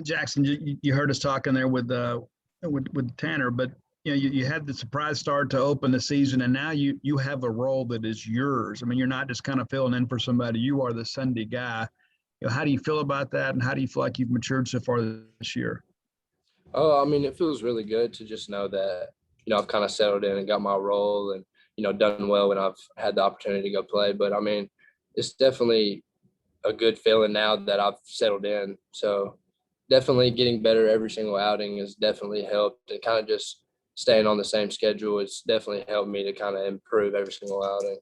Jackson, you heard us talking there with Tanner, but you had the surprise start to open the season, and now you have a role that is yours. I mean, you're not just kind of filling in for somebody; you are the Sunday guy. How do you feel about that, and how do you feel like you've matured so far this year? Oh, I mean, it feels really good to just know that, I've kind of settled in and got my role and, done well when I've had the opportunity to go play. But I mean, it's definitely a good feeling now that I've settled in. So definitely getting better every single outing has definitely helped, and kind of just staying on the same schedule. It's definitely helped me to kind of improve every single outing.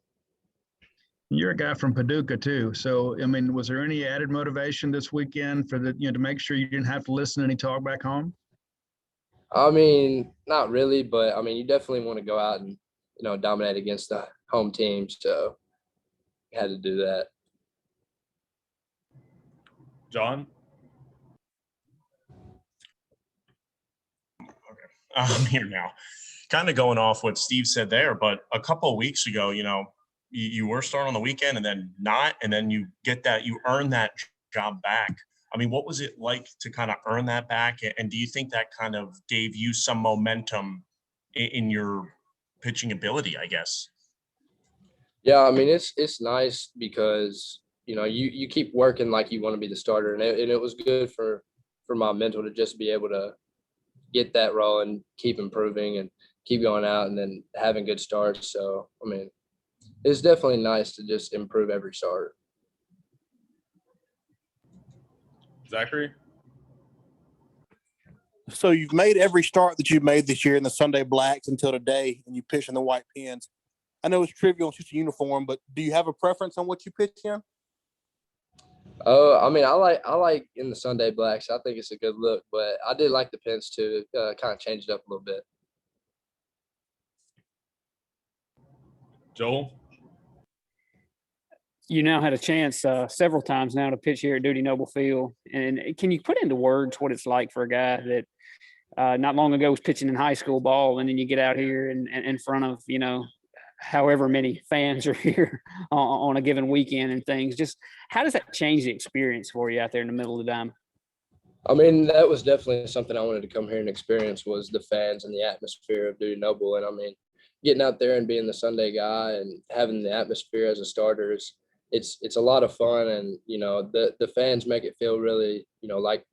You're a guy from Paducah too, so I mean, was there any added motivation this weekend for to make sure you didn't have to listen to any talk back home? I mean, not really, but I mean, you definitely want to go out and, dominate against the home team. So had to do that. John? Okay. I'm here now. Kind of going off what Steve said there, but a couple of weeks ago, you were starting on the weekend and then not, and then you earn that job back. I mean, what was it like to kind of earn that back? And do you think that kind of gave you some momentum in your pitching ability, I guess? Yeah, I mean, it's nice because, you keep working like you want to be the starter, and it was good for my mental to just be able to get that role and keep improving and keep going out and then having good starts. So, I mean, it's definitely nice to just improve every start. Zachary? So you've made every start that you've made this year in the Sunday Blacks until today, and you pitch in the white pins. I know it's trivial, it's just a uniform, but do you have a preference on what you pitch in? Oh, I mean, I like in the Sunday Blacks. I think it's a good look, but I did like the pins too. Kind of change it up a little bit. Joel? You now had a chance several times now to pitch here at Duty Noble Field. And can you put into words what it's like for a guy that not long ago was pitching in high school ball, and then you get out here and in front of, however many fans are here on a given weekend and things? Just how does that change the experience for you out there in the middle of the diamond? I mean, that was definitely something I wanted to come here and experience, was the fans and the atmosphere of Duty Noble. And I mean, getting out there and being the Sunday guy and having the atmosphere as a starter is it's a lot of fun. And, the fans make it feel really, like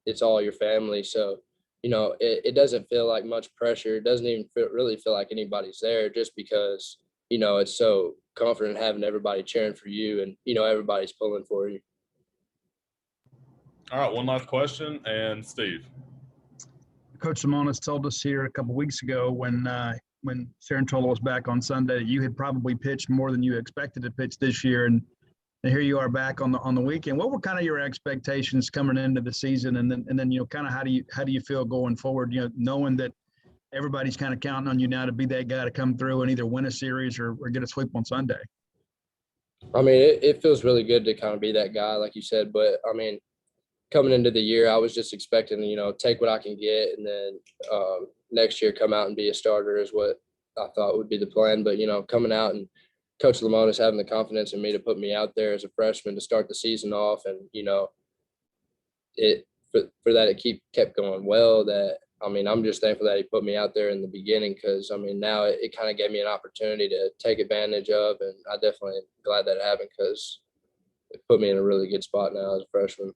it's all your family. So, it doesn't feel like much pressure. It doesn't even really feel like anybody's there, just because, it's so confident having everybody cheering for you and, everybody's pulling for you. All right, one last question, and Steve. Coach Simonis told us here a couple of weeks ago when Sarantola was back on Sunday, you had probably pitched more than you expected to pitch this year, and here you are back on the weekend. What were kind of your expectations coming into the season, and then kind of how do you feel going forward? Knowing that everybody's kind of counting on you now to be that guy to come through and either win a series or get a sweep on Sunday. I mean, it feels really good to kind of be that guy, like you said. But I mean, coming into the year, I was just expecting, take what I can get, and then next year come out and be a starter is what I thought would be the plan. But, coming out and Coach Lamonis having the confidence in me to put me out there as a freshman to start the season off, and, for that it kept going well. That, I mean, I'm just thankful that he put me out there in the beginning, because, I mean, now it kind of gave me an opportunity to take advantage of, and I definitely am glad that it happened, because it put me in a really good spot now as a freshman.